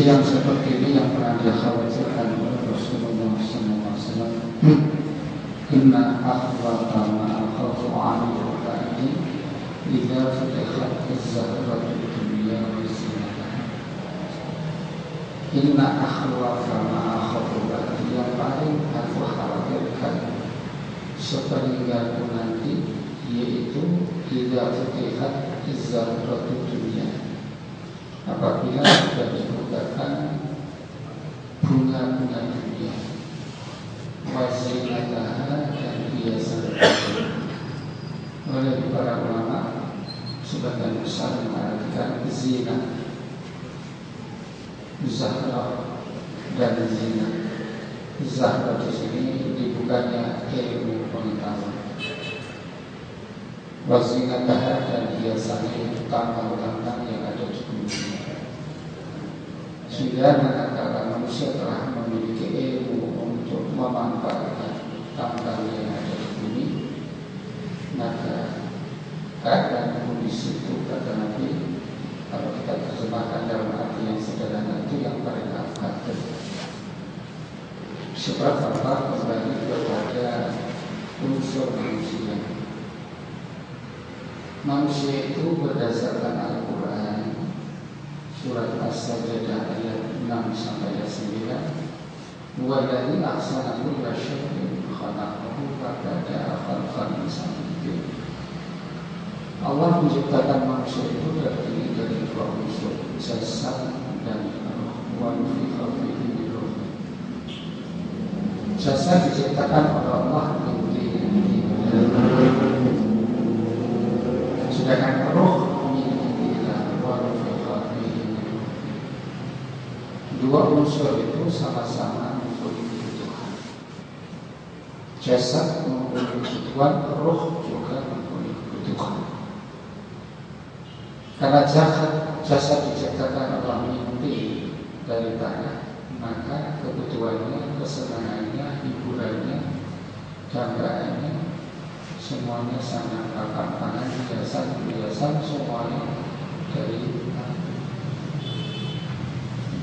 yang seperti ini yang pernah dikhawatirkan oleh Rasulullah SAW. Inna akhwata ma'akhafu ani'u ba'di idza futihat az-zahratu dunya wa zinataha. Inna akhwata ma'akhafu ba'di, yang paling aku khawatirkan sepeninggalku nanti, yaitu idza futihat az-zahratu dunya, apabila sudah dibukakan bunga-bunga dunia, wazinataha, dan hiasan. Oleh para ulama sebagian besar mengartikan zina, zahrah dan zina. Zahrah di sini dibukanya ilmu pengetahuan, wazinataha, dan hiasannya tambang-tambang yang ada di bumi. Sehingga manakala manusia telah memiliki ilmu untuk memanfaatkan tambang yang ada di bumi, maka keadaan kondisi itu, kata Nabi, kalau kita terjemahkan dalam arti yang sederhana, itu yang paling afdal. Sebab apa? Kembali kepada unsur manusia. Manusia itu berdasarkan Al-Quran surat As-Sajdah ayat 6-9, waladzi ahsana kulla syai'in khalaqahu fabada'a khalqan insaniyyah. Allah menciptakan manusia itu terdiri dari dua unsur, jasad dan roh. Wa nufikha fihi min ruh. Jasad diciptakan oleh Allah sedangkan roh dua unsur itu sama-sama mempunyai kebutuhan. Jasad mempunyai kebutuhan, roh juga mempunyai kebutuhan. Karena jasad diciptakan Allah mimpi dari tanah, maka kebutuhannya, kesenangannya, hiburannya, dambaannya, semuanya sangat pangan, hiasan semuanya dari tanah.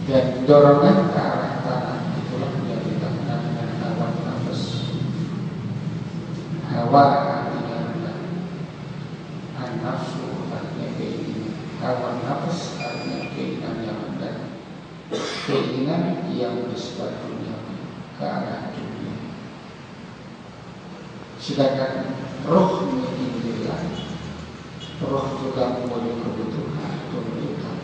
Dan dorongan ke arah tanah itulah yang dinamakan dengan hawa nafas. Hawa artinya rendah, an-nafsu artinya keinginan, hawa nafas artinya keinginan yang rendah, keinginan yang bersifat dunia, ke arah dunia. Sedangkan roh menginginkan, roh juga mempunyai kebutuhan, tuntutan.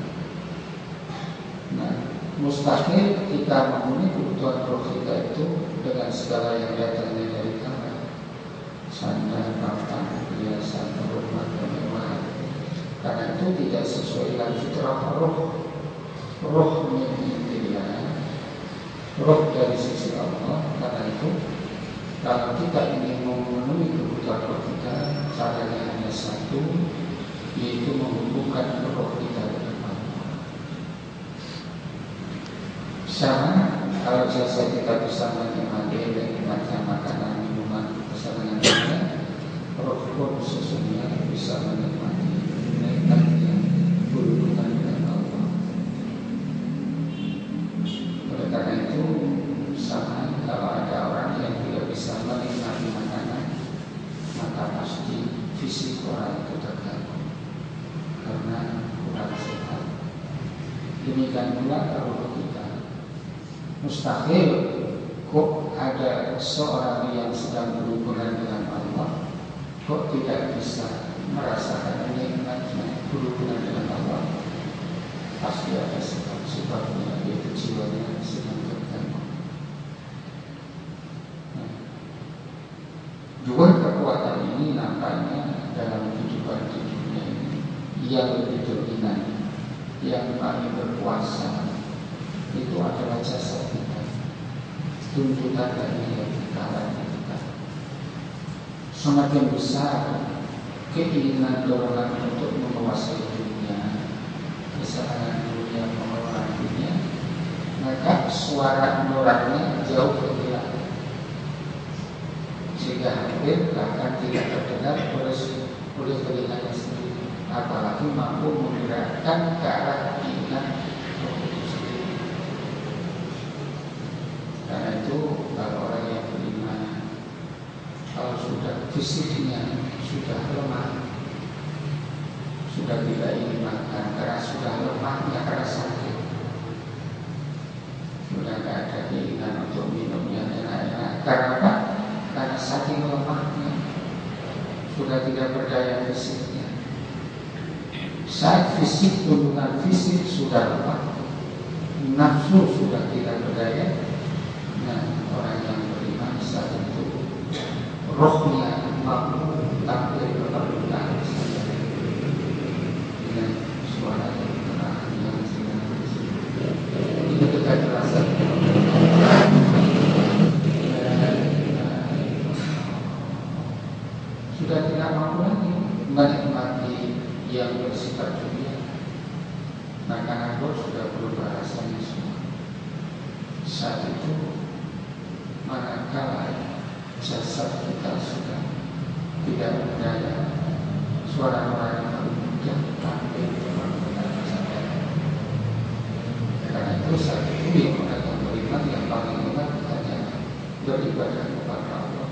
Nah, mustahil kita memenuhi kebutuhan roh kita itu dengan segala yang datangnya dari tanah, sandang, papan, hiasan, rumah, kemewahan. Karena itu tidak sesuai dengan fitrah roh. Roh menginginkan, roh dari sisi Allah. Karena itu kalau kita ingin memenuhi kebutuhan roh kita, caranya hanya satu, yaitu menghubungkan roh kita dengan Allah. Sama kalau jasa kita bisa menikmati dan nikmatnya makanan, minuman, kesenangan dunia, roh pun sesungguhnya bisa menikmati nikmatnya berhubungan dengan Allah. Oleh karena itu, sama kalau ada orang yang tidak bisa menikmati makanan, maka pasti fisik orang itu terganggu karena kurang sehat. Demikian pula roh kita. Mustahil kok ada seorang yang sedang berhubungan dengan Allah kok tidak bisa merasakan nikmatnya berhubungan dengan Allah. Pasti ada sebab-sebabnya, yaitu jiwanya sedang terganggu. Dua kekuatan ini nampaknya dalam kehidupan di dunia ini yang lebih dominan, yang paling berkuasa itu adalah jasa kita, tuntutan dari yang kita. Semakin besar keinginan dorongan untuk menguasai dunia, kesenangan dunia, pengeluaran dunia, maka suara nurani jauh berhilang, sehingga hampir bahkan tidak terdengar oleh telinganya sendiri, apalagi mampu menggerakkan ke arah keinginan roh itu sendiri. fisiknya sudah lemah, sudah tidak ingin makan karena sudah lemahnya karena sakit, sudah tidak ada keinginan untuk minum yang enak-enak. Karena apa? Karena saking lemahnya, sudah tidak berdaya fisiknya. Saat fisik, hubungan fisik sudah lemah, nafsu sudah tidak berdaya. Nah, orang yang beriman saat itu rohnya mampu tampil berperlukan dengan suara yang tenang yang sedang ini kita terasa sudah tidak mampu lagi menikmati yang bersifat dunia. Makanan pun sudah berubah rasanya semua. Saat itu manakala jasad kita sudah tidak berdaya, suara-suara yang paling mudah tampil berperlukan sadar. Karena itu saat itu yang orang yang beriman yang paling hebat hanya beribadah kepada Allah.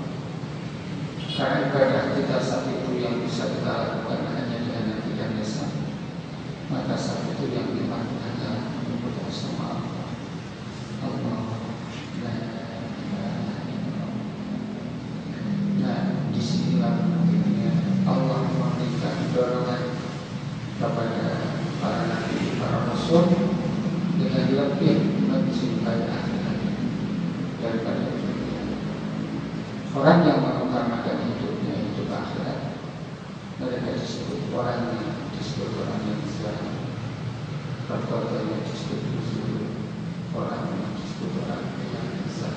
Karena ibadah kita saat itu yang bisa kita lakukan hanya dengan hati dan lisan. Maka saat itu yang iman hanya menyebut sama Allah. Nah, disinilah mungkinnya Allah memberikan dorongan kepada para nabi, para rasul dengan lebih mencintai akhirat daripada dunia. Orang yang mengutamakan hidupnya hidup akhirat, mereka disebut orang yang disebut orang yang Islam. Perbuatannya disebut orang yang disebut orang yang Islam.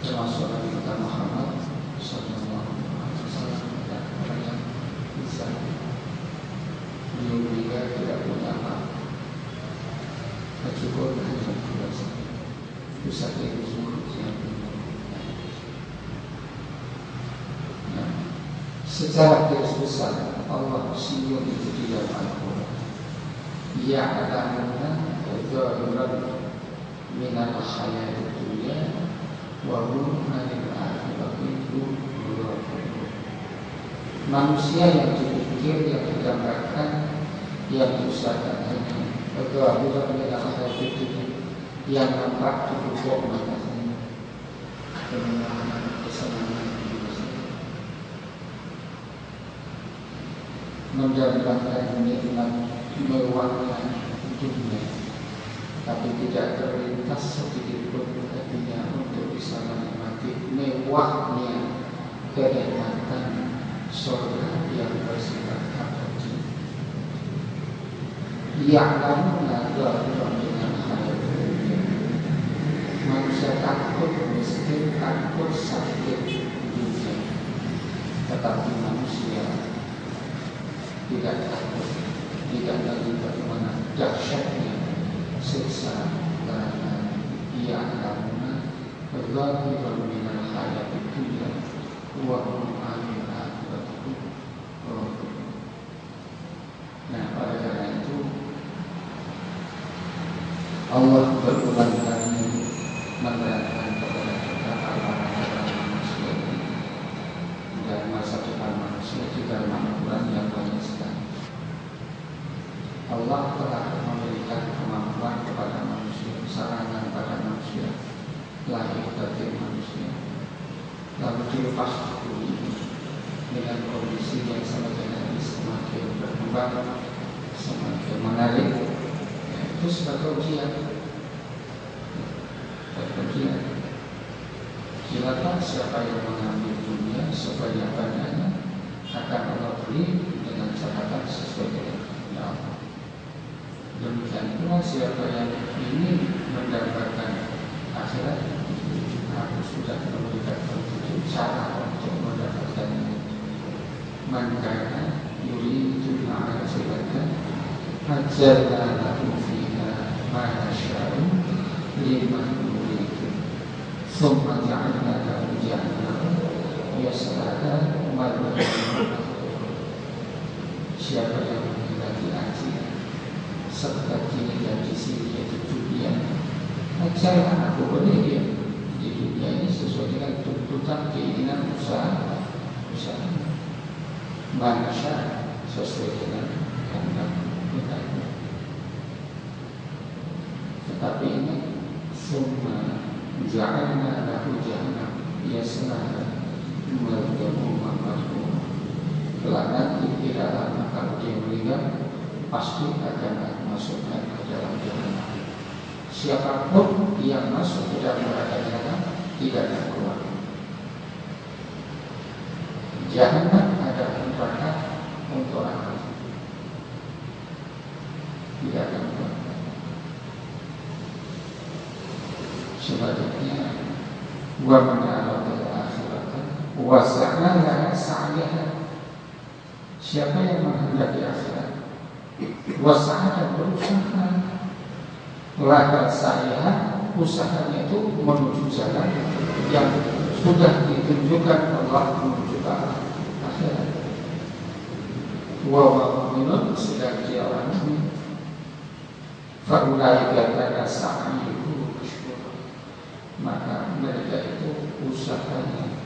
Termasuk Nabi kita Muhammad Sallallahu Alaihi Wasallam dan orang yang Islam. Beliau juga tidak punya apa, kecukupan hanya kuasa. Pusat itu suruh yang secara garis besar Allah singgung itu di dalam Al-Quran. Ya'lamuna dhahiran minal hayati dunya wa hum 'anil akhirati hum ghafilun. Manusia yang dipikir, yang digambarkan, yang diusahakan hanya dhahiran minal hayati dunya, yang nampak dibukuk matanya, kemenangan, kesenangan, mendapatkan nikmat mewahnya dunia, tapi tidak terlintas sedikit pun hatinya untuk bisa menikmati mewahnya kenikmatan surga yang bersifat abadi. Ya'lamuna dhahiran minal hayati dunya. Manusia takut miskin, takut sakit dunia, tetapi manusia tidak takut, tidak lagi bagaimana dahsyatnya siksa neraka. Ya'lamuna dhahiran minal hayati dunya wa hum 'anil akhirati ghafilun. Nah, oleh karena itu Allah berulang kali menerangkan kepada kita apa-apa manusia dan masa depan manusia di dalam Al-Quran yang banyak sekali. Allah telah memberikan kemampuan kepada manusia, sarangan pada manusia, lahir batin manusia, lalu dilepas bumi dengan kondisi yang semakin berkembang, semakin menarik. Itu sebagai ujian. Silakan siapa yang mengambil dunia sebanyak-banyaknya akan Allah beri dengan catatan sesuai dengan Allah. Demikian pula siapa yang ingin mendapatkan akhirat, aku sudah memberikan petunjuk cara untuk mendapatkannya. Man kana yuridu al-akhirata ajjalna lahu fiha ma nasha'u liman nuridu thumma ja'alna lahu jahannama yaslaha madmuman. Siapa yang menghendaki akhirat serta kini dan di sini yaitu dunia, ajarlah aku beri dia di dunia ini sesuai dengan tuntutan keinginan usaha usaha manusia sesuai dengan kehendak kita. Tetapi ini semua ja'alna lahu jahannam yaslaha madhamu mamadu. Kelak nanti di dalam kalau dia meninggal pasti akan masukkan ke dalam jahannam. Siapapun yang masuk ke dalam jahannam tidak akan keluar. Jahannam adalah neraka untuk orang tidak akan keluar. Sebaliknya, wa man arada al-akhirata wa sa'a laha sa'yaha. Siapa yang menghendaki akhirat, wa sa'a dan berusaha, laha sa'yaha, usahanya itu menuju jalan yang sudah ditunjukkan Allah menuju ke akhirat. Wa mu'minun, sedang dia orang mukmin, fa ulaika kana sa'yuhum, maka mereka itu usahanya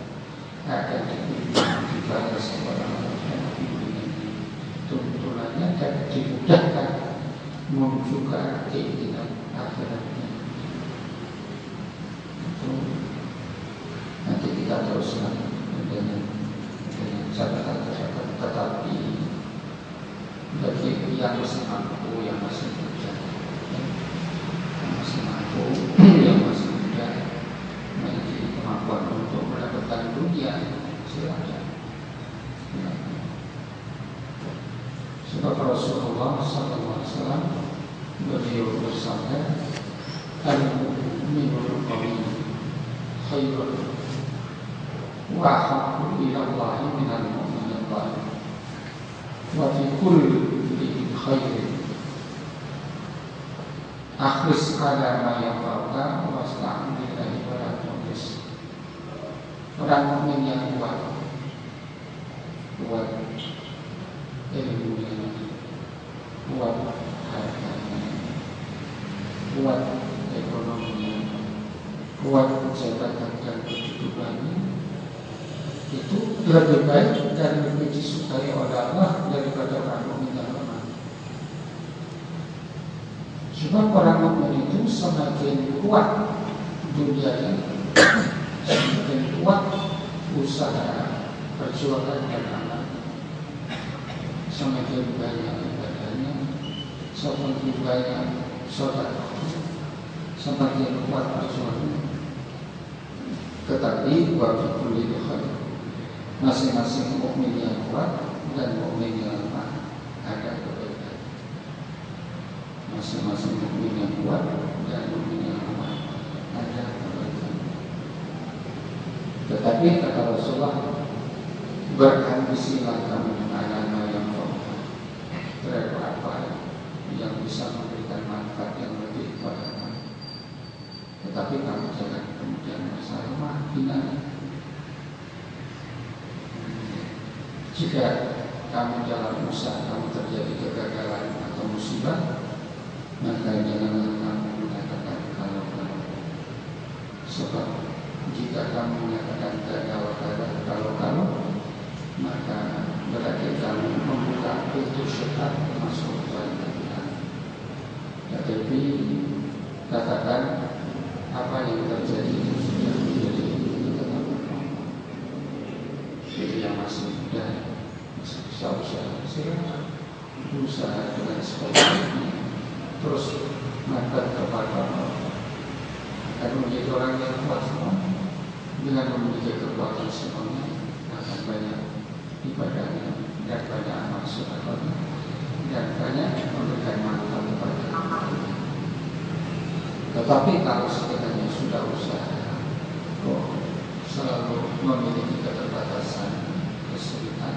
akan dibalas orang yang tuntunannya dan dimudahkan menuju ke keinginan akhiratnya. Itu nanti kita teruskan dengan catatan-catatan, tetapi bagi yang masih mampu, yang masih muda, yang masih mampu, yang masih memiliki kemampuan untuk mendapatkan dunia, silakan. Sebab Rasulullah SAW beliau bersabda, al-mu'minul qawi khairun wa ahabbu ila Allah minal mu'minil dhalim wa fi kulli khairin akhlis ala ma yafa'uka wasta'in billahi wa la tu'lis. Orang mukmin yang kuat ilmunya, kuat hartanya, kuat ekonominya, kuat jabatan dan kedudukannya, itu lebih baik dan lebih disukai oleh Allah daripada orang mukmin yang lemah. Sebab orang mukmin itu semakin kuat dunianya, semakin kuat usaha perjuangan dan amal, semakin banyak ibadahnya, semakin banyak sedekah, semakin kuat perjuangan. Tetapi bagi kulli khair, masing-masing mukmin yang kuat dan mukmin yang lemah ada perbedaan. Masing-masing mukmin yang kuat dan mukmin yang lemah ada perbedaan. Tetapi kata Rasulullah, berambisilah kamu ala yang terhadap apa yang bisa memberikan manfaat yang lebih kepada kamu. Tetapi kamu jangan kemudian merasa lemah, hina. Jika kamu dalam usaha kamu terjadi kegagalan atau musibah, maka janganlah kamu mengatakan kalau. Sebab jika kamu mengatakan kalau, maka berarti kamu membuka pintu syaitan masuk ke dalam Tuhan. Tetapi katakan apa yang terjadi itu sudah menjadi ketetapan. Jadi yang masih muda masih bisa usaha, usaha dengan sebagainya, terus mengangkat kepada Allah, akan menjadi orang yang kuat semua. Dengan memiliki kekuatan semuanya akan banyak ibadahnya dan banyak amal sedekahnya dan banyak memberikan manfaat kepada orang. Tetapi kalau sekiranya sudah usaha selalu memiliki keterbatasan, kesulitan,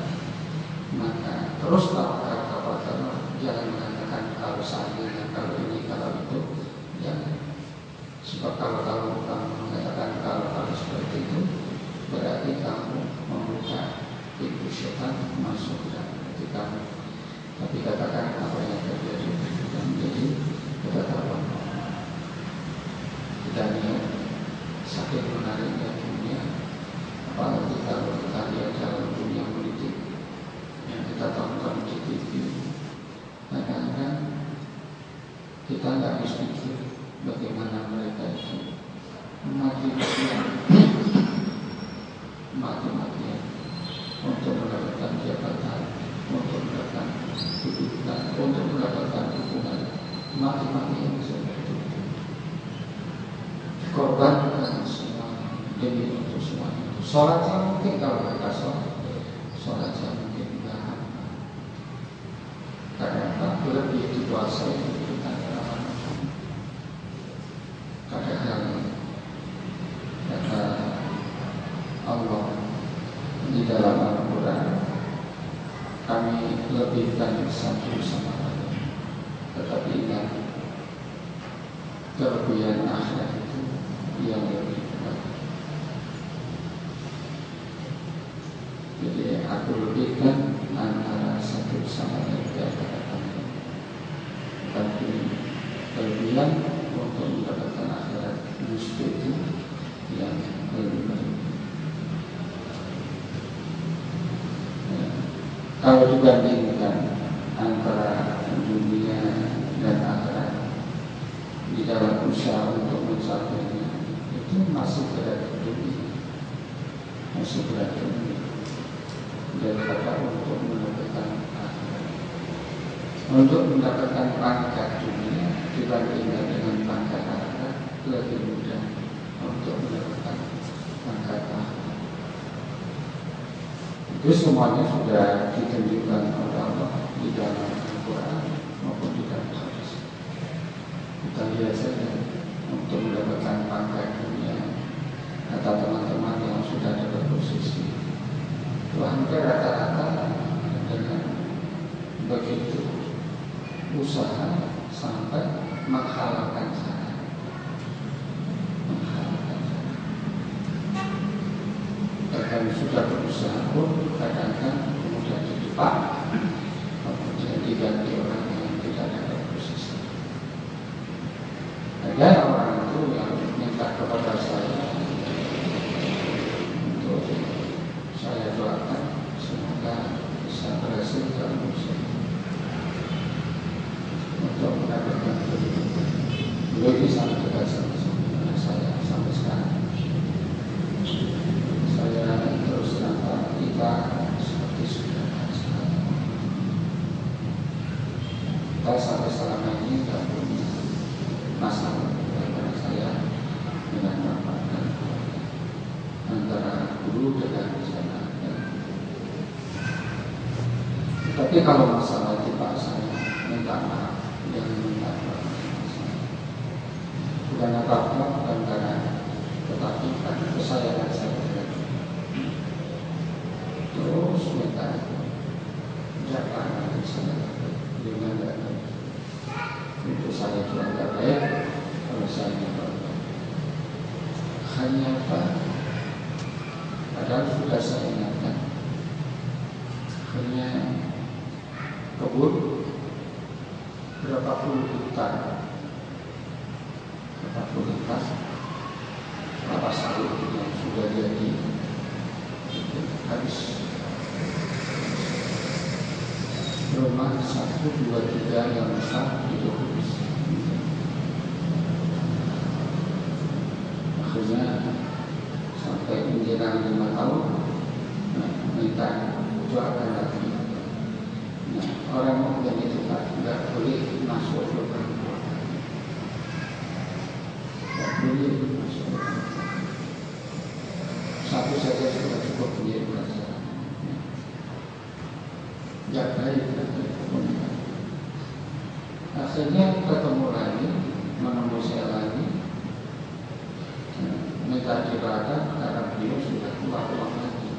maka terus tawakal kepada Allah. Jangan mengatakan kalau seandainya, kalau ini, kalau itu. Jangan. Sebab kalau kamu mengatakan kalau seperti itu, berarti kamu membuka pintu syaitan masuk ke dalam hati kamu. Tapi katakan apa yang terjadi dan menjadi ketetapan dan yang sakit menariknya dunia, apalagi kalau kita lihat dalam nggak habis pikir bagaimana mereka itu mati-matian untuk mendapatkan jabatan, untuk mendapatkan kedudukan, untuk mendapatkan hukuman, mati-matian seperti itu. Korbankan semua demi untuk semua itu. Sholatnya mungkin kalau mereka sholatnya mungkin tidak apa. Karena apa? Lebih dikuasai kita dalam kadang-kadang kata Allah di dalam Al-Quran, kami lebihkan satu sama lain, tetapi ingat kelebihan akhirat itu yang lebih kuat. Jadi aku lebihkan antara satu sama lain kepada kami, tapi kelebihan untuk mendapatkan akhirat justru itu yang lebih baik. Kalau dibandingkan antara dunia dan akhirat di dalam usaha untuk mencapainya, itu masih berat dunia, masih berat dunia daripada untuk mendapatkan akhirat. Untuk mendapatkan pangkat dunia dibandingkan dengan pangkat akhirat lebih mudah untuk mendapatkan pangkat akhirat. Itu semuanya sudah ditunjukkan oleh Allah di dalam Al-Quran maupun di dalam hadis. Kita lihat saja untuk mendapatkan pangkat dunia, kata teman-teman yang sudah dapat posisi, itu hampir rata-rata dengan begitu usaha sampai menghalalkan sana. Bahkan sudah berusaha pun kadang-kadang kemudian didepak, kemudian diganti orang yang tidak dapat posisi. Ada orang itu yang minta kepada saya untuk saya doakan semoga bisa berhasil dalam usaha untuk mendapatkan kedudukan. Beliau ini sangat dekat sama saya sampai sekarang. Saya terus nampak kita seperti sudah sekarang. Kita sampai selama ini tidak punya masalah antara saya dengan bapak dan antara guru dengan saya. Tapi kalau masalah itu Pak, saya minta maaf, jangan minta maaf. Bukan apa-apa, bukan karena, tetapi karena kesayangan saya. Terus minta jangan nanti saya dengan baik. Itu saya juga tidak baik kalau saya tidak baik. Hanya apa? Padahal sudah saya ingatkan. Hanya kebun berapa puluh hektar, kelapa sawit yang sudah jadi habis. Rumah 1, 2, 3 yang besar itu habis. Akhirnya sampai menjelang 5 tahun minta doakan lagi. Nah, orang mungkin itu tidak boleh masuk ke perempuan, tidak boleh masuk ke perempuan. Satu saja sudah cukup menjadi pelajaran. Ya baik. Akhirnya ketemu lagi, menemui saya lagi, minta didoakan karena beliau sudah keluar uang lagi.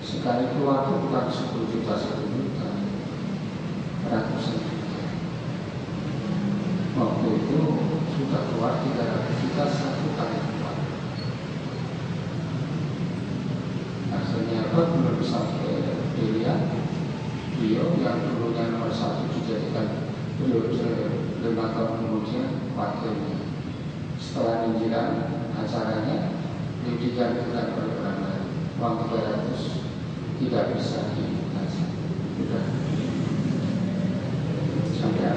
Sekali keluar itu bukan 10 juta, 1 juta, ratusan juta. Waktu itu sudah keluar 300 juta satu kali keluar. Akhirnya apa? Belum sampai pilihan, beliau yang dulunya nomor 1 dijadikan periode 5 tahun kemudian wakilnya. Setelah menjelang acaranya, beliau digantikan oleh orang lain. Uang 300 tidak bisa dikasih. Sudah sampai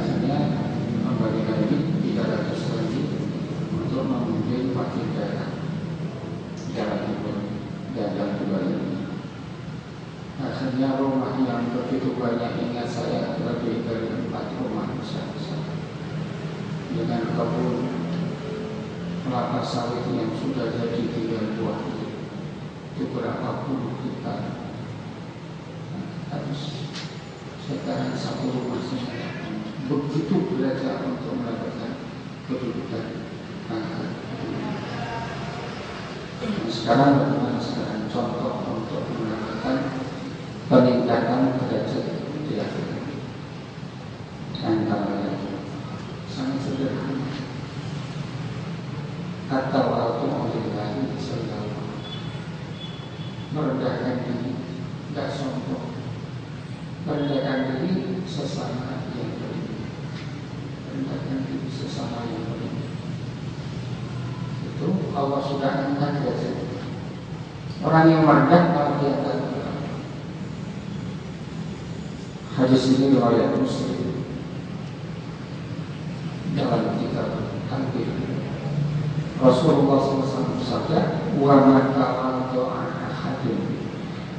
hanya rumah yang begitu banyak, ingat saya lebih dari 4 rumah besar-besar dengan kebun kelapa sawit yang sudah jadi 3 buah itu berapa puluh hektar. Harus sekarang 1 rumah saja begitu belajar untuk mendapatkan kedudukan angkat. Sekarang bagaimana sekarang contoh untuk mendapatkan peningkatan derajat di akhirat? Antara lain sangat sederhana, at-tawadhu lillahi sallallahu, merendahkan diri, tidak sombong, merendahkan diri sesama yang beriman, merendahkan diri sesama yang beriman. Itu Allah sudah angkat derajat. Orang yang merendah malah diangkat. Hadis ini riwayat Muslim dalam kitab Al-Bir. Rasulullah SAW bersabda, "Wa ma tawadhu ahadun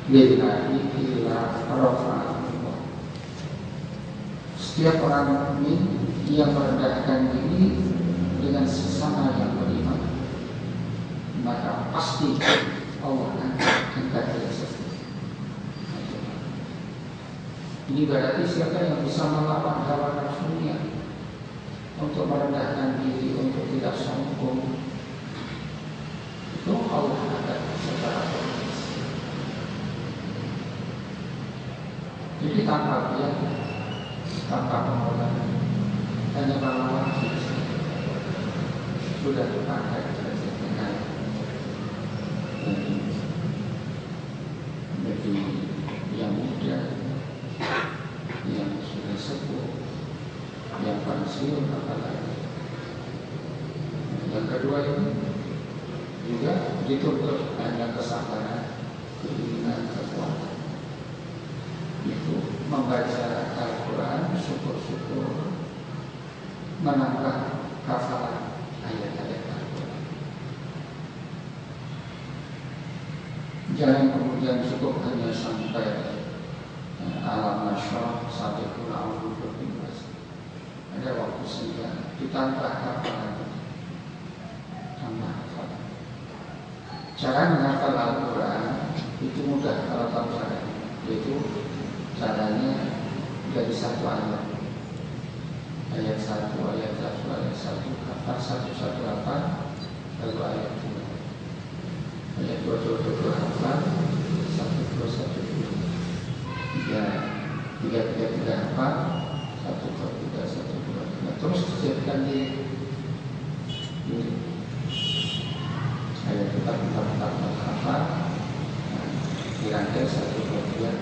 lillahi illa rafa'ahullah." Setiap orang mukmin yang merendahkan diri dengan sesama yang beriman, maka pasti Allah akan angkat derajat. Ini berarti siapa yang bisa melawan hawa nafsunya untuk merendahkan diri, untuk tidak sombong, itu Allah akan secara otomatis. Jadi tanpa biaya, tanpa pengorbanan, hanya melawan diri sudah diangkat derajatnya naik. Bagi yang muda, yang sudah sepuh, yang pensiun, apalagi. Yang kedua ini juga dituntut hanya kesabaran, keinginan, kekuatan. Itu membaca Al-Quran, syukur-syukur, menambah hafalan ayat-ayat Al-Quran. Jangan kemudian cukup hanya sampai alam nasyar sampai kurang berbebas. Ada waktu sehingga ditambah hafalan, tambah hafalan. Cara menghafal Al-Quran itu mudah kalau tahu caranya, yaitu caranya dari 1 ayat. Ayat 1, ayat 1, ayat 1, hafal 1 hafal, lalu ayat 2. Ayat 2 hafal, 1 2 1 2. 3 hafal, 1 2 3 1 2 3. Terus siapkan diri. Ayat 4 hafal, dirangkai 1 2 3.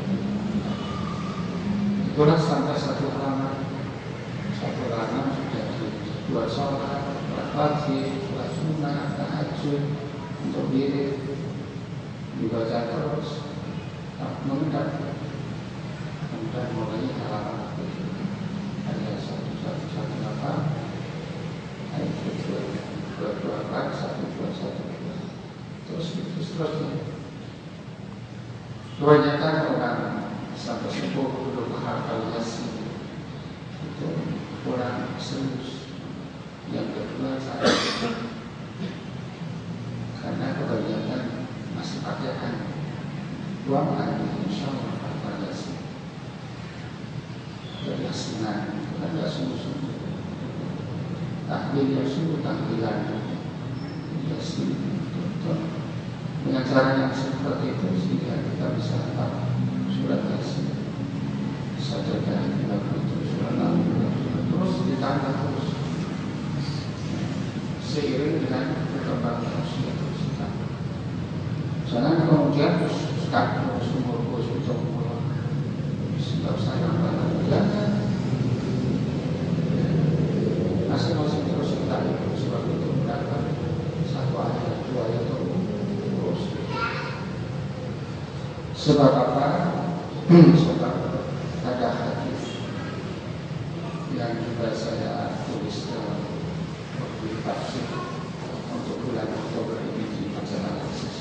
Itulah sampai 1 halaman. 1 halaman sudah dibuat sholat, sholat wajib, sholat sunnah, tahajud, untuk diri dibaca terus, mengendap. Kemudian mulai halaman ayat 1 hafal, ayat 2 hafal, 1 2 terus seterusnya. Kebanyakan orang sampai 10 belum hafal Yasin, itu kurang serius. Yang kedua karena kebanyakan masih pakaian ruangan, insya Allah hafal Yasin. Dari Yasinan itu kan tidak sungguh-sungguh. Tahlil yang sungguh, tahlilan Yasin itu dengan cara yang seperti itu sehingga kita bisa hafal surat Yasin. Sajadah 50, surat Al-Quran, terus ditambah terus seiring dengan perkembangan usia terus ditambah. Jangan kemudian Ustaz sumur untuk pulang sebab saya kemudian masing-masing terus kita ikut sebab itu berapa 1 ayat 2 ayat terus. Sebab apa? Sebab ada hadis yang juga saya tulis dalam buku tafsir untuk bulan Oktober ini di majalah Akses.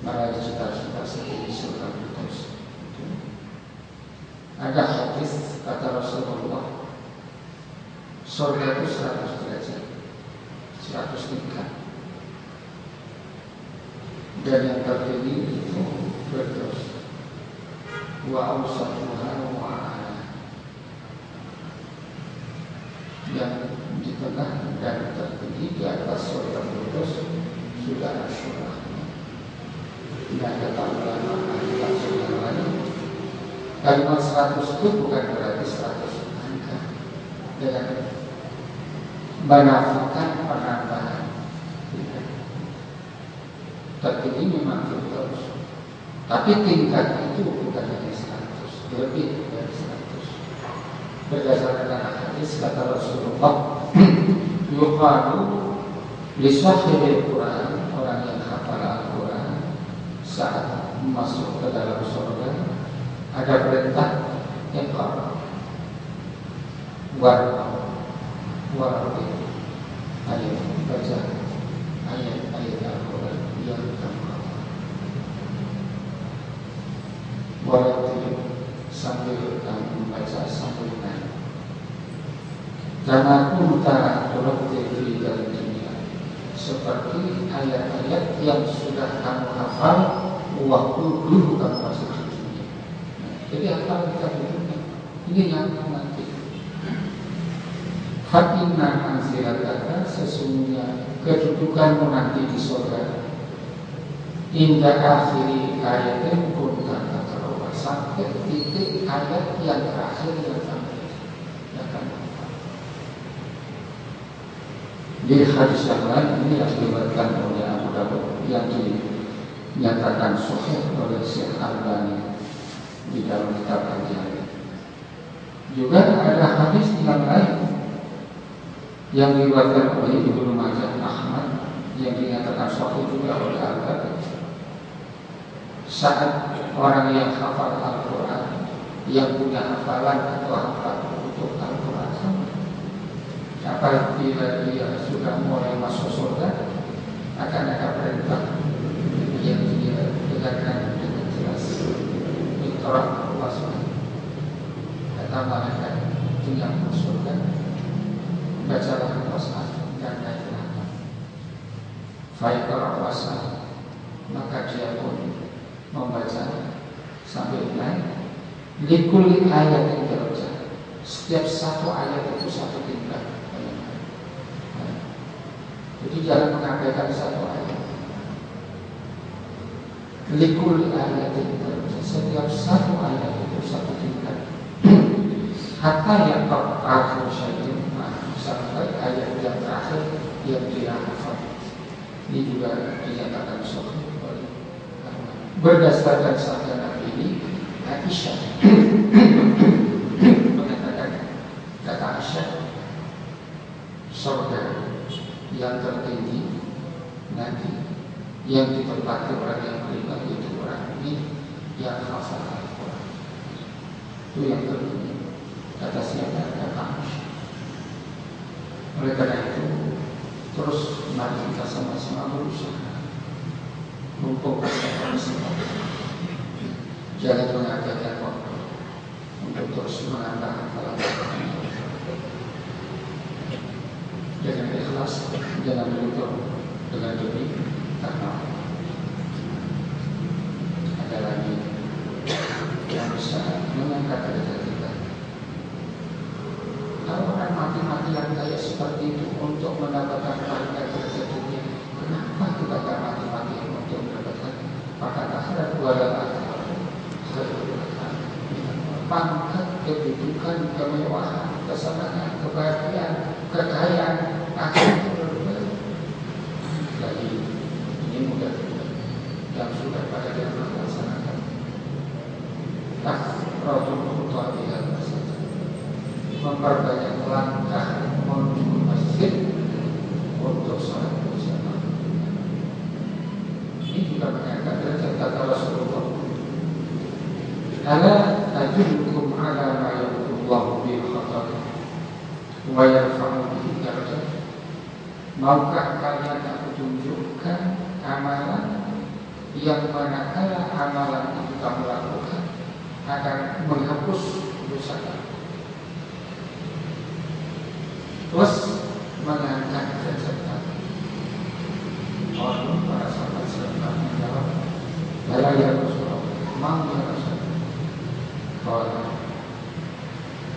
meraih cita-cita seperti surga Firdaus. Ada hadis kata Rasulullah, surga itu 100 derajat, 100 tingkat, dan yang tertinggi itu Firdaus. Wa awsatuha wa a'la, yang di tengah dan tertinggi di atas surga Firdaus sudah Asyura. Tidak ada tambahan akhirat surga lain. Kalimat 100 itu bukan berarti 100 angka dengan menafikan penambahan. Tertinggi memang Firdaus, tapi tingkat itu bukan hanya 100, lebih dari 100. Berdasarkan hadis kata Rasulullah, yuqalu li sahibil Quran, orang yang hafal Al-Quran saat masuk ke dalam surga ada perintah iqra warqi, ayat baca ayat-ayat Al-Quran yang kamu hafal. Warqi sambil kamu membaca sambil naik. Karena kunta turati dari dunia, seperti ayat-ayat yang sudah kamu hafal waktu dulu kamu masuk di dunia. Jadi hafal kita di dunia, ini yang nanti. Fatinna manzilataka, sesungguhnya kedudukanmu nanti di surga. Hingga akhiri ayatin kunta tatrawa, sampai titik ayat yang terakhir yang kamu hafal. Di hadis yang lain ini yang diriwayatkan oleh Abu Dawud yang dinyatakan sahih oleh Syekh Albani di dalam kitab Al-Jami. Juga ada hadis yang lain yang diriwayatkan oleh Ibnu Majah Ahmad yang dinyatakan sahih juga oleh Al-Albani. Saat orang yang hafal Al-Quran, yang punya hafalan atau hafal untuk Al-Quran, apabila dia sudah mulai masuk surga, akan ada perintah yang dia dengarkan dengan jelas. Iqra wasbir, kata malaikat yang masuk surga, bacalah wasbir dan naiklah. Faiqra wasbir, maka dia pun membaca sambil naik. Likulli ayatin darajah, setiap satu ayat itu satu tingkat. Jadi jangan mengabaikan satu ayat. Likul ayat itu, setiap satu ayat itu satu tingkat. Hatta yang terakhir syai'in, sampai ayat yang terakhir yang dia hafal. Ini juga dinyatakan sahih oleh berdasarkan sabda Nabi ini. Aisyah mengatakan, kata Aisyah, surga yang tertinggi nanti yang ditempati orang yang beriman itu orang ini yang hafal Al-Quran. Itu yang tertinggi. Kata siapa? Kata Aisyah. Oleh karena itu, terus mari kita sama-sama berusaha untuk bersama. Jangan mengabaikan waktu untuk terus menambah hafalan Al-Quran. Jangan ikhlas, jangan luntur dengan demi karena ada lagi yang bisa mengangkat derajat kita. Kalau orang mati-matian kayak seperti itu untuk mendapatkan pangkat derajat dunia, kenapa kita tak mati-matian untuk mendapatkan pangkat akhirat? Pangkat, kedudukan, kemewahan, kesenangan, kebahagiaan, kekayaan akhir lagi ini mudah yang sudah pada dia melaksanakan Rasulullah tidak saja memperbanyak langkah menuju masjid untuk sholat bersama. Ini juga mengangkat derajat kata Rasulullah. Ala ajulkum ala ma yaqulullahu bil khatar wa yarfa'u bihi darajat. Maukah kalian aku tunjukkan amalan yang manakala amalan itu kamu lakukan akan menghapus dosa kamu, plus mengangkat derajat kamu. Orang para sahabat serta menjawab, "Bala ya Rasulullah, mau ya Rasulullah." Kalau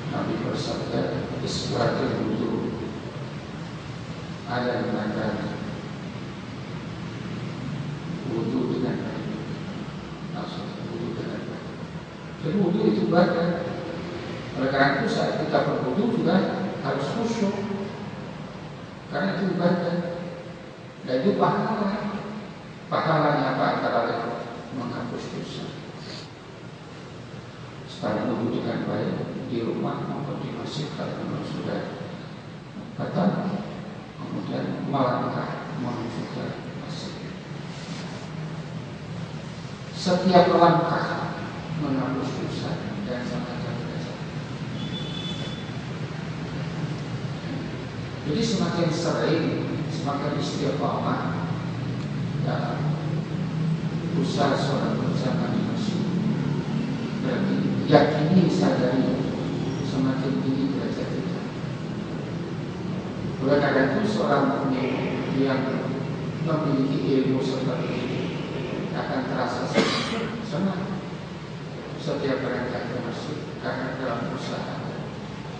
Nabi bersabda, "Isbaratul wudu." Ada yang mengatakan wudu dengan baik, langsung wudu dengan baik. Jadi wudu itu ibadah. Oleh karena itu saat kita berwudu juga harus khusyuk, karena itu ibadah. Dan itu pahala. Pahalanya apa? Antara lain menghapus dosa. Setelah wudu dengan baik di rumah maupun di masjid, kalau memang sudah batal, kemudian melangkah menuju ke masjid. Setiap langkah menghapus dosa dan mengangkat derajat. Jadi semakin sering, semakin istiqamah dalam usaha sholat bersama di masjid, berarti yakini, sadari semakin tinggi derajat kita. Oleh karena itu seorang mukmin yang memiliki ilmu seperti ini akan terasa senang setiap berangkat ke masjid, karena dalam usaha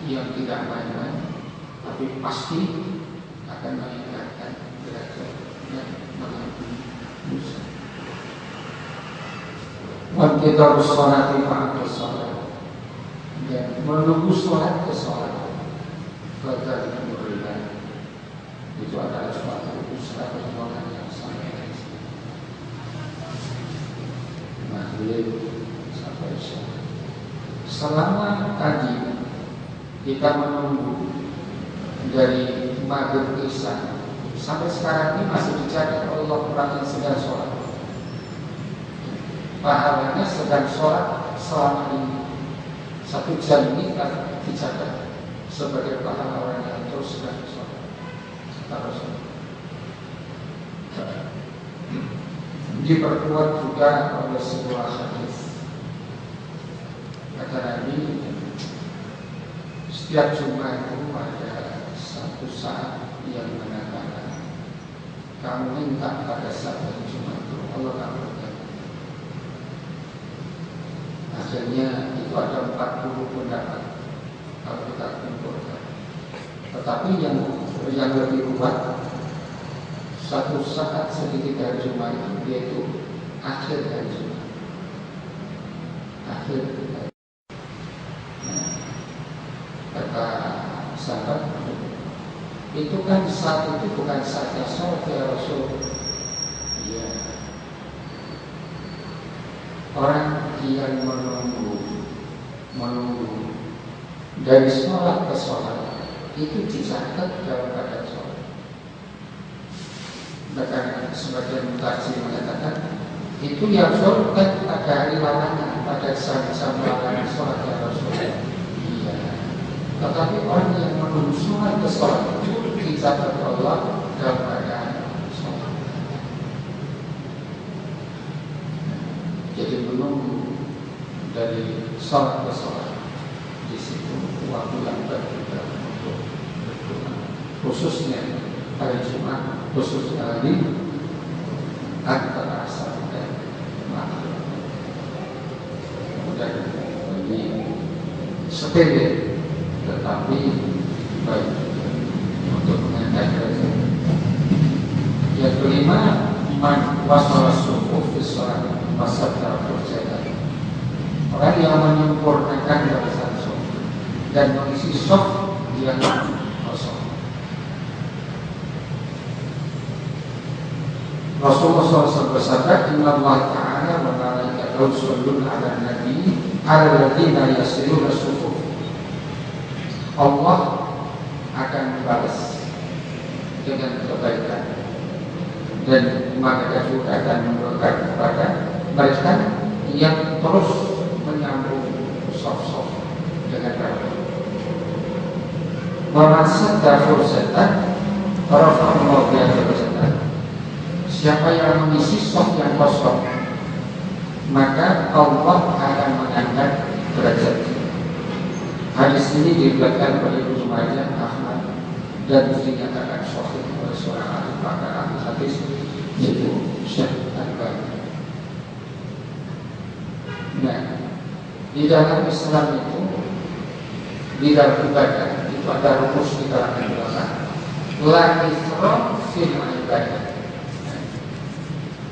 yang tidak main-main, tapi pasti akan meningkatkan derajat dan mengampuni dosa. Wanti terus sholat lima sholat dan menunggu sholat ke sholat pada beribadah itu adalah suatu usaha perjuangan yang sangat ekstrim. Maghrib sampai sholat. Selama tadi kita menunggu dari maghrib isya sampai sekarang ini masih dicatat Allah orang yang sedang sholat. Pahalanya sedang sholat selama ini. 1 jam ini akan dicatat sebagai pahala orang yang terus sedang sholat. Diperkuat juga oleh sebuah hadis. Kata Nabi, setiap Jumat itu ada satu saat yang mengatakan, kamu minta pada saat Jumat itu Allah kabulkan. Akhirnya itu ada 40 pendapat kalau kita kumpulkan. Tetapi yang lebih kuat, satu saat sedikit dari Jumat itu, yaitu akhir dari Jumat. Akhir dari kata sahabat, itu kan saat itu bukan saatnya sholat ya Rasul. Iya. Orang yang menunggu dari sholat ke sholat itu dicatat dalam keadaan sholat. Bahkan sebagian mutakhir mengatakan itu yang sholat kan pada hari larangan, pada jam-jam larangan sholat ya Rasul. Iya. Tetapi orang yang menunggu sholat ke sholat itu dicatat Allah dalam keadaan sholat. Jadi menunggu dari sholat ke sholat, di situ waktu yang berbeda untuk berdoa, khususnya hari Jumat, khususnya hari antara asar dan maghrib. Kemudian ini sepele, tetapi baik untuk mengangkat derajat. Yang kelima, man wasala sufuf fi shalat pasal terpercaya. Orang yang menyempurnakan barisan shaf dan mengisi shaf yang kosong. Rasulullah SAW bersabda, Inna Allah Ta'ala wa malaikatahu yusholluna 'alan nabi 'alal ladzina yasiluna sufuf. Allah akan membalas dengan kebaikan dan malaikat juga akan mendoakan kepada mereka yang terus menyambung shaf-shaf dengan baik. Wa man sadda fursatan rafa'allahu bihi darajatan. siapa yang mengisi soft yang kosong, maka Allah akan mengangkat derajatnya. Hadis ini diriwayatkan oleh Ibnu Majah, Ahmad, dan dinyatakan sahih oleh seorang ahli pakar ahli hadis, yaitu Syekh Al-Albani. Nah, di dalam Islam itu, di dalam ibadah itu ada rumus di kalangan ulama, la isra fil ibadah.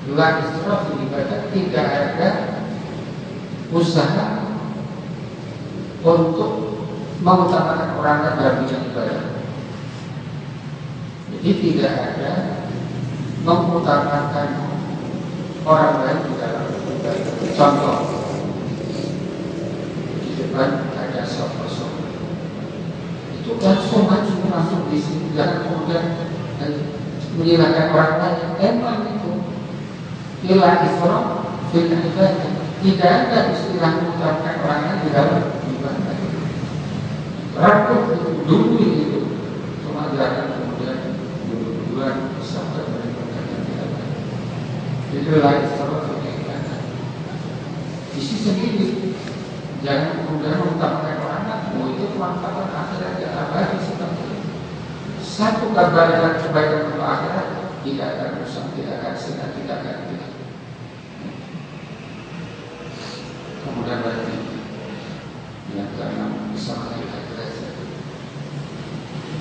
La isra fil ibadah, tidak ada usaha untuk mengutamakan orang lain dalam bidang ibadah. Jadi tidak ada mengutamakan orang lain di dalam ibadah. Contoh, di depan ada sosok itu kan sholat cuma masuk di sini, jangan kemudian menyilahkan orang lain. Emang itu ilah isra fil ibadah, tidak ada istilah mengutamakan orang lain di dalam ibadah. Rakuk dulu itu cuma jangan kemudian dulu-duluan sampai mereka tidak. Jadi ilah isra fil ibadah isi sendiri, jangan kemudian mengutamakan orang lain. Itu kemanfaatan akhirat yang abadi seperti itu. Satu kabar dan kebaikan untuk akhirat tidak akan rusak, tidak akan sinar, tidak akan hilang. Kemudian lagi yang keenam, bisa melihat derajat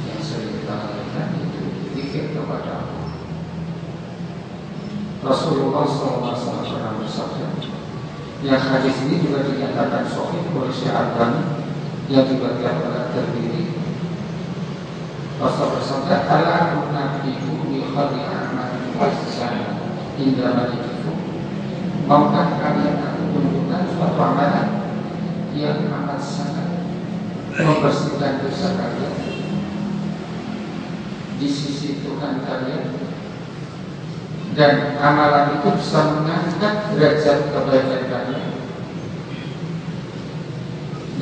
yang sering kita lakukan itu zikir kepada Allah. Rasulullah SAW pernah bersabda, yang hadis ini juga dinyatakan sahih oleh Syekh Al-Albani yang diberikan pada terdiri. Rasul bersabda, ala nabiku bi khari a'mal ihsan inda malikikum. Maukah kalian aku tunjukkan suatu amalan yang amat sangat membersihkan dosa kalian di sisi Tuhan kalian, dan amalan itu bisa mengangkat derajat kebaikan kalian,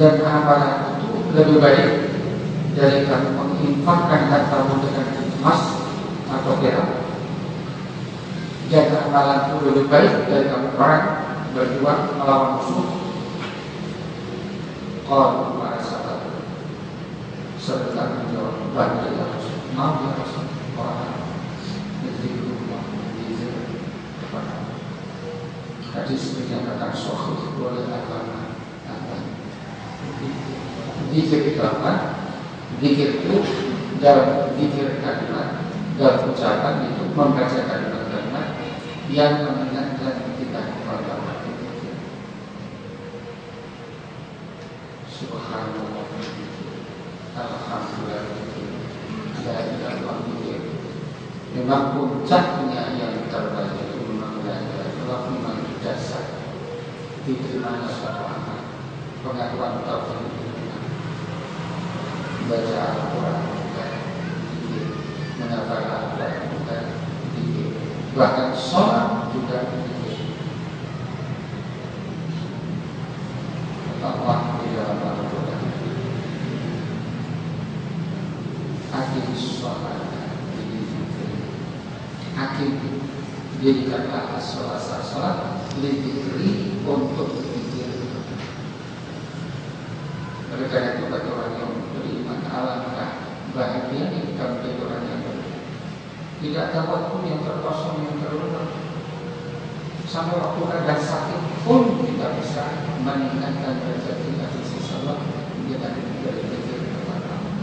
dan amalan itu lebih baik dari kamu menginfakkan hartamu dengan emas atau perak, dan amalan itu lebih baik dari kamu perang berjuang melawan musuh. Kalau para sahabat serta menjawab, banyak ya Rasul, mau ya Rasul, orang berzikrullah, berzikir kepada Allah. Hadis dinyatakan sahih oleh Al-Albani. Zikir itu apa? Zikir itu dalam zikir kalimat, dalam ucapan itu membaca kalimat-kalimat yang mengingatkan kita kepada Allah. Subhanallah, alhamdulillah, la ilaha illallah. Memang puncaknya yang terbaik itu memang la ilaha illallah, memang dasar diterimanya suatu amal. Pengakuan tauhid, baca Al-Quran bukan zikir, menghafal Al-Quran bukan zikir, bahkan sholat juga zikir. Allah di dalam Al-Quran, akhir sholat jadi zikir, akhir dirikanlah sholat zikri untuk zikir. Oleh karena itu bagi orang yang beriman, alangkah bahagia kita menjadi orang yang beriman. Tidak ada waktu yang terkosong, yang terlupa. Sampai waktu ada sakit pun kita bisa meningkatkan derajat kita di sisi Allah dengan berzikir kepada Allah.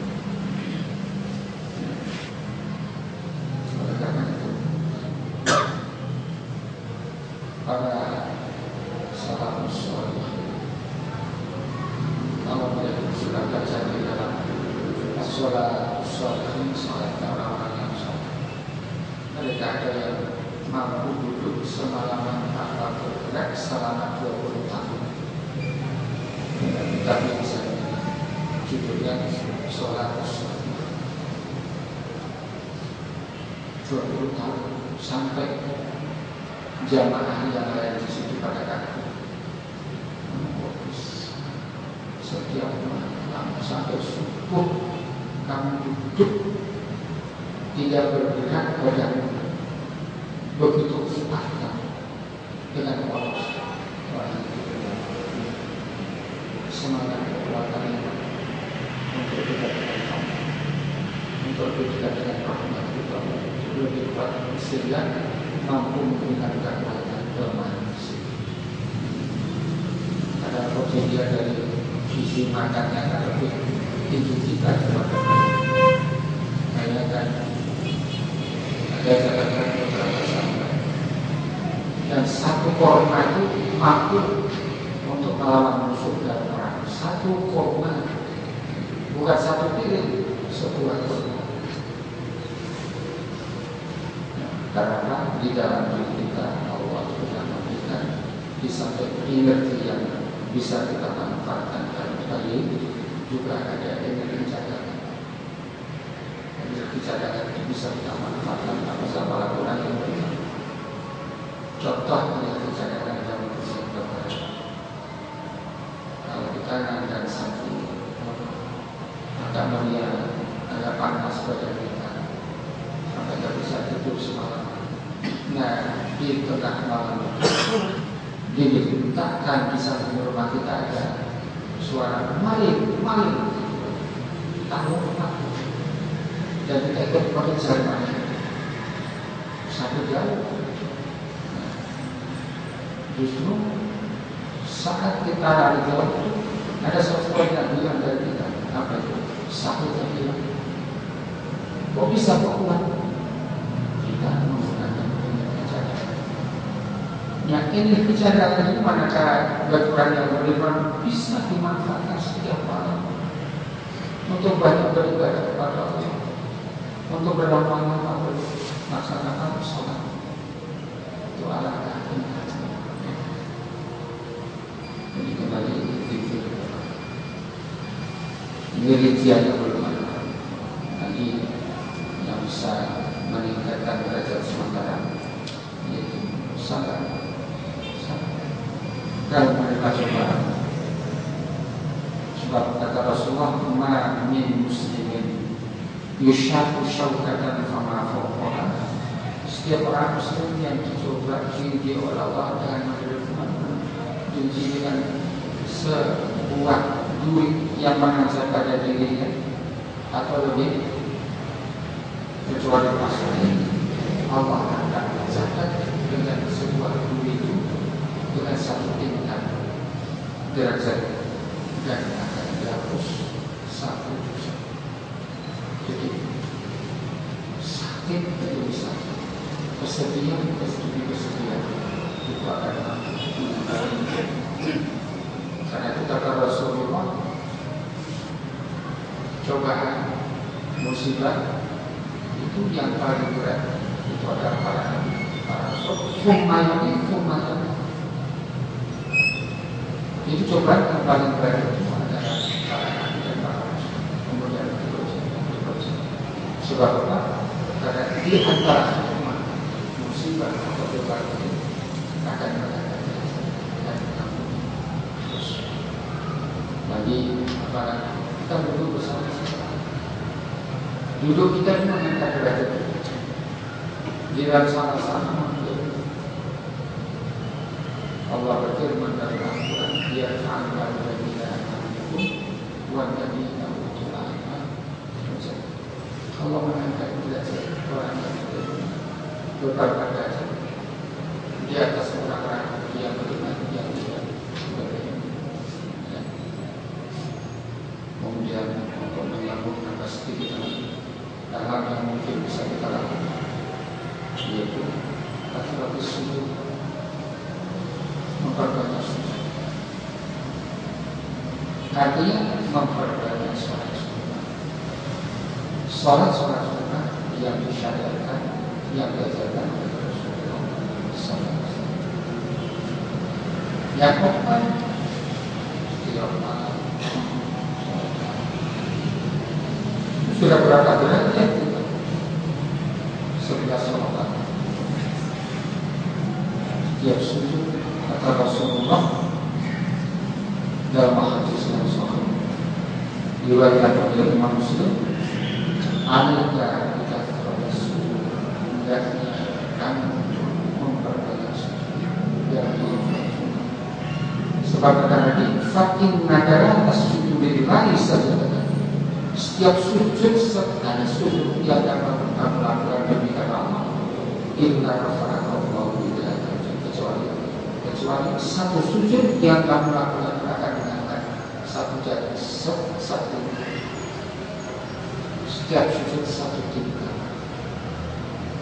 Oleh karena itu, para salafus salih, Allah sudah terjadi dalam sholat sholihin, sholat orang-orang yang sholat. Mereka ada yang mampu duduk semalaman tanpa bergerak selama 20 tahun. Kita bisa judulnya sholat sholihin 20 tahun sampai jamaah yang lain di situ pada kaki. Setiap malam sampai subuh kamu duduk, tidak bergerak badanmu, begitu kuatnya dengan polos semangat kekuatannya untuk dekat dengan Allah, untuk dekat dengan rahmat Allah, lebih kuat sehingga mampu memberikan kekuatan ke manusia. Ada dia dari sisi makannya kan lebih tinggi kita saya kan ada catatan beberapa sahabat dan satu korma itu mampu untuk melawan musuh dalam perang. Satu korma, bukan satu piring, sebuah korma. Karena di dalam diri kita Allah sudah memberikan di samping energi yang bisa kita manfaatkan dalam bayi juga ada energi cadangan. Energi cadangan itu bisa kita manfaatkan sama laporan yang berbeda. Contoh energi cadangan yang berbeda. Kalau kita ngandang sakit, agak meriah, agak panas badan kita, sampai tidak bisa tidur semalam. Nah, di tengah malam dimintakan di samping rumah kita ada suara maling, tahu apa? Dan kita ikut mengejar maling sampai jauh. Justru saat kita lari jauh itu ada sesuatu yang hilang dari kita. Apa itu? Sakit yang hilang. Kok bisa kuat? Kita menggunakan cadangan. Ya ini cadangan ini manakah baturan yang beriman bisa dimanfaatkan setiap malam untuk banyak beribadah kepada Allah, untuk berlama-lama melaksanakan sholat. Itu alangkah indah. Ini kembali dikir. Ini rincian yang bermanfaat. Nanti yang bisa meningkatkan derajat sementara yaitu sabar. Kalau mereka coba, sebab kata Rasulullah, "Ma min muslimin yushaku syaukatan fama fawqaha." Setiap orang muslim yang dicoba diuji oleh Allah dengan menerima diuji dengan sebuah duri yang mengajar pada dirinya atau lebih, kecuali pasti Allah akan mencatat dengan sebuah duri itu dengan satu tingkat derajat dan akan dihapus satu dosa. Jadi sakit itu bisa, kesedihan itu akan karena itu kata Rasulullah, cobaan musibah itu yang paling berat itu adalah para kumayan. Itu cobaan yang paling berat itu adalah para nabi dan para rasul. Kemudian terus. Sebab apa? Karena di antara musibah atau cobaan itu akan berada dan kamu terus. Bagi apalagi kita duduk bersama-sama. Duduk kita ini mengangkat derajat di dalam sama-sama. Allah berfirman dalam Al-Quran, "Ya ta'ala alladhina amanu wa alladhina utul ilma." Allah mengangkat derajat orang yang beriman beberapa derajat di atas orang-orang yang beriman yang tidak beriman. Kemudian untuk menyambung nafas kita, hal yang mungkin bisa kita lakukan yaitu aktivitas sujud, memperbanyak sujud. Artinya memperbanyak sholat sunnah. Sholat sunnah yang disyariatkan, yang diajarkan oleh Rasulullah SAW. Yang keempat, tiap malam. Sudah berapa derajat kita? 11 sholat. Tiap sujud kata Rasulullah dalam hadis yang sahih diriwayatkan oleh Imam Muslim, "Alika kita terhadap sujud hendaknya kamu Sebab kata Nabi, fakin nadara as-sujud lillahi sajadatan. Setiap sujud sekali sujud yang dapat kamu lakukan demi karena Allah. Illa rafa'akallahu ila kecuali satu sujud yang kamu lakukan akan mengangkat satu jari satu. Setiap sujud satu tingkat,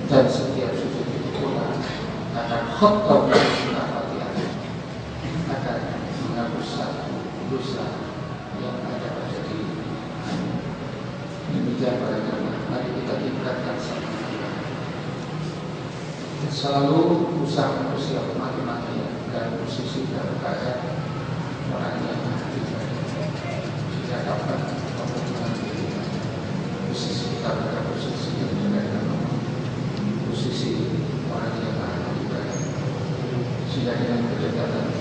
dan setiap sujud itu pula akan khotob akan menghapus satu dosa yang ada pada diri. Demikian para jemaah, mari kita tingkatkan sama Allah. Selalu berusaha manusia mati-matian dan posisi dalam keadaan orang yang tidak dapat memperjuangkan diri. Posisi kita pada posisi yang berada posisi orang yang ibadah. Sehingga dengan kedekatan